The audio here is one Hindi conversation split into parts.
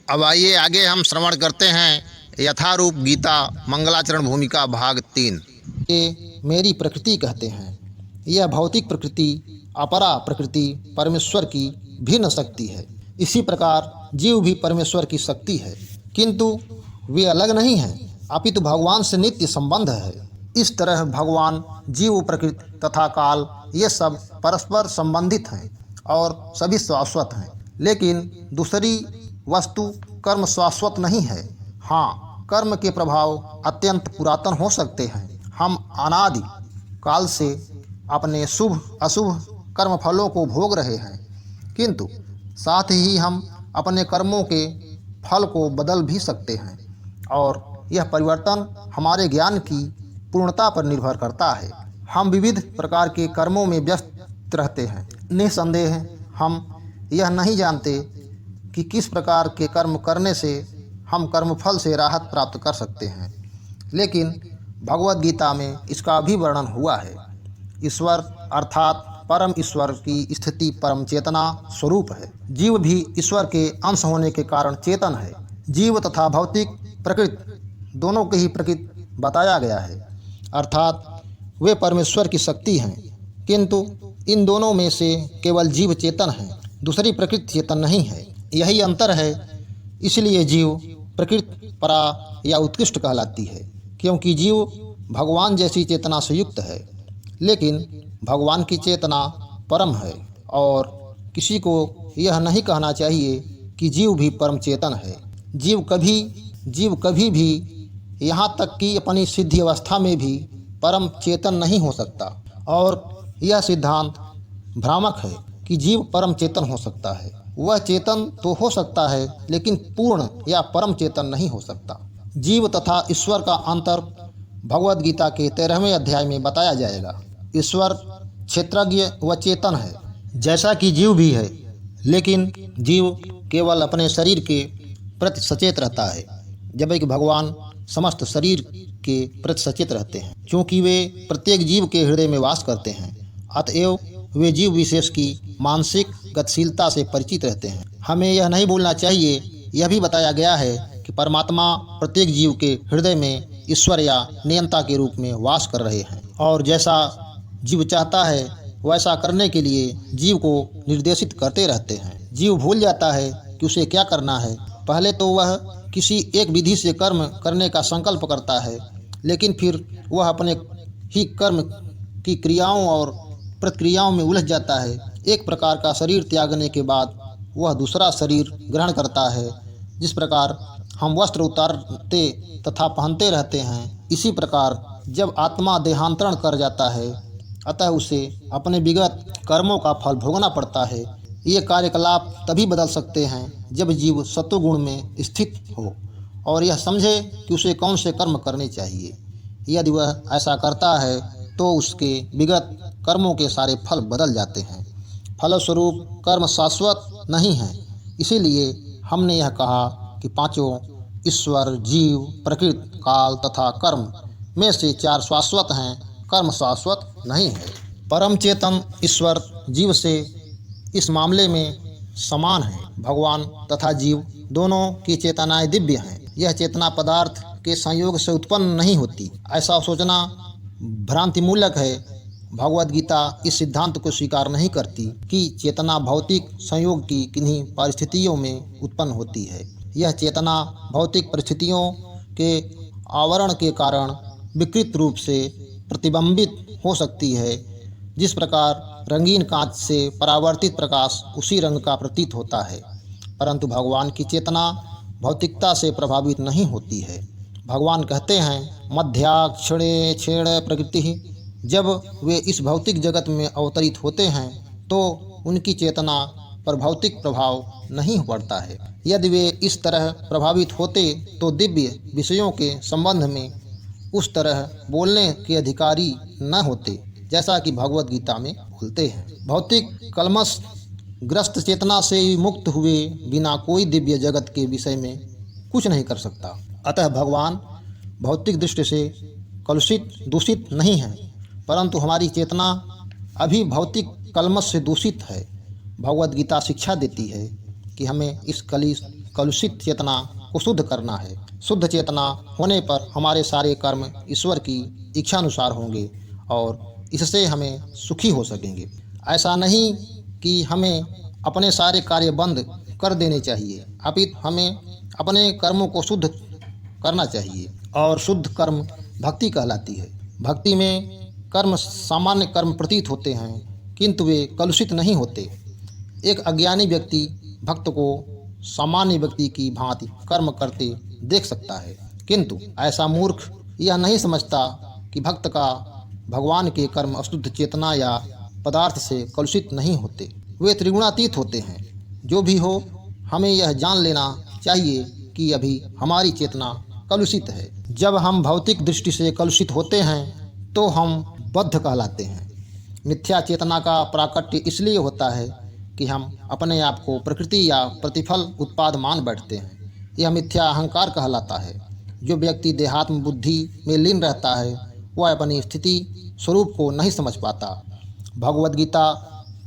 अब आइए आगे हम श्रवण करते हैं यथारूप गीता मंगलाचरण भूमिका भाग 3। ये मेरी प्रकृति कहते हैं। यह भौतिक प्रकृति अपरा प्रकृति परमेश्वर की भिन्न शक्ति है। इसी प्रकार जीव भी परमेश्वर की शक्ति है, किंतु वे अलग नहीं हैं, अपितु भगवान से नित्य संबंध है। इस तरह भगवान, जीव, प्रकृति तथा काल ये सब परस्पर संबंधित हैं और सभी शाश्वत हैं। लेकिन दूसरी वस्तु कर्म शाश्वत नहीं है। हाँ, कर्म के प्रभाव अत्यंत पुरातन हो सकते हैं। हम अनादि काल से अपने शुभ अशुभ कर्म फलों को भोग रहे हैं, किंतु साथ ही हम अपने कर्मों के फल को बदल भी सकते हैं और यह परिवर्तन हमारे ज्ञान की पूर्णता पर निर्भर करता है। हम विविध प्रकार के कर्मों में व्यस्त रहते हैं। निसंदेह हम यह नहीं जानते कि किस प्रकार के कर्म करने से हम कर्मफल से राहत प्राप्त कर सकते हैं, लेकिन भगवद गीता में इसका भी वर्णन हुआ है। ईश्वर अर्थात परम ईश्वर की स्थिति परम चेतना स्वरूप है। जीव भी ईश्वर के अंश होने के कारण चेतन है। जीव तथा भौतिक प्रकृति दोनों के ही प्रकृति बताया गया है, अर्थात वे परमेश्वर की शक्ति हैं, किंतु इन दोनों में से केवल जीव चेतन है, दूसरी प्रकृति चेतन नहीं है। यही अंतर है। इसलिए जीव प्रकृति परा या उत्कृष्ट कहलाती है, क्योंकि जीव भगवान जैसी चेतना से युक्त है, लेकिन भगवान की चेतना परम है। और किसी को यह नहीं कहना चाहिए कि जीव भी परम चेतन है। जीव कभी भी यहाँ तक कि अपनी सिद्धि अवस्था में भी परम चेतन नहीं हो सकता। और यह सिद्धांत भ्रामक है कि जीव परम चेतन हो सकता है। वह चेतन तो हो सकता है, लेकिन पूर्ण या परम चेतन नहीं हो सकता। जीव तथा ईश्वर का अंतर भगवद गीता के 13वें अध्याय में बताया जाएगा। ईश्वर क्षेत्रज्ञ व चेतन है, जैसा कि जीव भी है, लेकिन जीव केवल अपने शरीर के प्रति सचेत रहता है, जबकि भगवान समस्त शरीर के प्रति सचेत रहते हैं। क्योंकि वे प्रत्येक जीव के हृदय में वास करते हैं, अतएव वे जीव विशेष की मानसिक गतिशीलता से परिचित रहते हैं। हमें यह नहीं भूलना चाहिए, यह भी बताया गया है कि परमात्मा प्रत्येक जीव के हृदय में ईश्वर या नियंता के रूप में वास कर रहे हैं, और जैसा जीव चाहता है वैसा करने के लिए जीव को निर्देशित करते रहते हैं। जीव भूल जाता है कि उसे क्या करना है। पहले तो वह किसी एक विधि से कर्म करने का संकल्प करता है, लेकिन फिर वह अपने ही कर्म की क्रियाओं और प्रक्रियाओं में उलझ जाता है। एक प्रकार का शरीर त्यागने के बाद वह दूसरा शरीर ग्रहण करता है। जिस प्रकार हम वस्त्र उतारते तथा पहनते रहते हैं, इसी प्रकार जब आत्मा देहांतरण कर जाता है, अतः उसे अपने विगत कर्मों का फल भोगना पड़ता है। ये कार्यकलाप तभी बदल सकते हैं जब जीव सत्वगुण में स्थित हो और यह समझे कि उसे कौन से कर्म करने चाहिए। यदि वह ऐसा करता है तो उसके विगत कर्मों के सारे फल बदल जाते हैं। फलस्वरूप कर्म शाश्वत नहीं है। इसीलिए हमने यह कहा कि पांचों ईश्वर, जीव, प्रकृति, काल तथा कर्म में से चार शाश्वत हैं, कर्म शाश्वत नहीं है। परम चेतन ईश्वर जीव से इस मामले में समान है। भगवान तथा जीव दोनों की चेतनाएं दिव्य हैं। यह चेतना पदार्थ के संयोग से उत्पन्न नहीं होती, ऐसा सोचना भ्रांतिमूलक है। भगवद गीता इस सिद्धांत को स्वीकार नहीं करती कि चेतना भौतिक संयोग की किन्हीं परिस्थितियों में उत्पन्न होती है। यह चेतना भौतिक परिस्थितियों के आवरण के कारण विकृत रूप से प्रतिबिंबित हो सकती है। जिस प्रकार रंगीन कांच से परावर्तित प्रकाश उसी रंग का प्रतीत होता है, परंतु भगवान की चेतना भौतिकता से प्रभावित नहीं होती है। भगवान कहते हैं, मध्याक्षणे क्षीण प्रकृति। जब वे इस भौतिक जगत में अवतरित होते हैं तो उनकी चेतना पर भौतिक प्रभाव नहीं पड़ता है। यदि वे इस तरह प्रभावित होते तो दिव्य विषयों के संबंध में उस तरह बोलने के अधिकारी न होते, जैसा कि भगवद गीता में बोलते हैं। भौतिक कलमश ग्रस्त चेतना से मुक्त हुए बिना कोई दिव्य जगत के विषय में कुछ नहीं कर सकता। अतः भगवान भौतिक दृष्टि से कलुषित दूषित नहीं है, परंतु हमारी चेतना अभी भौतिक कलमश से दूषित है। भगवद गीता शिक्षा देती है कि हमें इस कलुषित चेतना को शुद्ध करना है। शुद्ध चेतना होने पर हमारे सारे कर्म ईश्वर की इच्छानुसार होंगे और इससे हमें सुखी हो सकेंगे। ऐसा नहीं कि हमें अपने सारे कार्य बंद कर देने चाहिए, अपितु हमें अपने कर्मों को शुद्ध करना चाहिए और शुद्ध कर्म भक्ति कहलाती है। भक्ति में कर्म सामान्य कर्म प्रतीत होते हैं किंतु वे कलुषित नहीं होते। एक अज्ञानी व्यक्ति भक्त को सामान्य व्यक्ति की भांति कर्म करते देख सकता है, किंतु ऐसा मूर्ख यह नहीं समझता कि भक्त का भगवान के कर्म अशुद्ध चेतना या पदार्थ से कलुषित नहीं होते, वे त्रिगुणातीत होते हैं। जो भी हो, हमें यह जान लेना चाहिए कि अभी हमारी चेतना कलुषित है। जब हम भौतिक दृष्टि से कलुषित होते हैं तो हम बद्ध कहलाते हैं। मिथ्या चेतना का प्राकट्य इसलिए होता है कि हम अपने आप को प्रकृति या प्रतिफल उत्पाद मान बैठते हैं। यह मिथ्या अहंकार कहलाता है। जो व्यक्ति देहात्म बुद्धि में लीन रहता है वह अपनी स्थिति स्वरूप को नहीं समझ पाता। भगवद गीता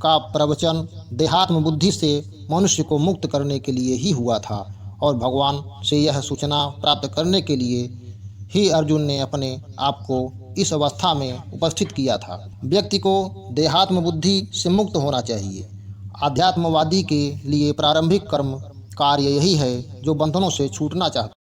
का प्रवचन देहात्म बुद्धि से मनुष्य को मुक्त करने के लिए ही हुआ था और भगवान से यह सूचना प्राप्त करने के लिए ही अर्जुन ने अपने आप को इस अवस्था में उपस्थित किया था। व्यक्ति को देहात्म बुद्धि से मुक्त होना चाहिए। आध्यात्मवादी के लिए प्रारंभिक कर्म कार्य यही है जो बंधनों से छूटना चाहता है।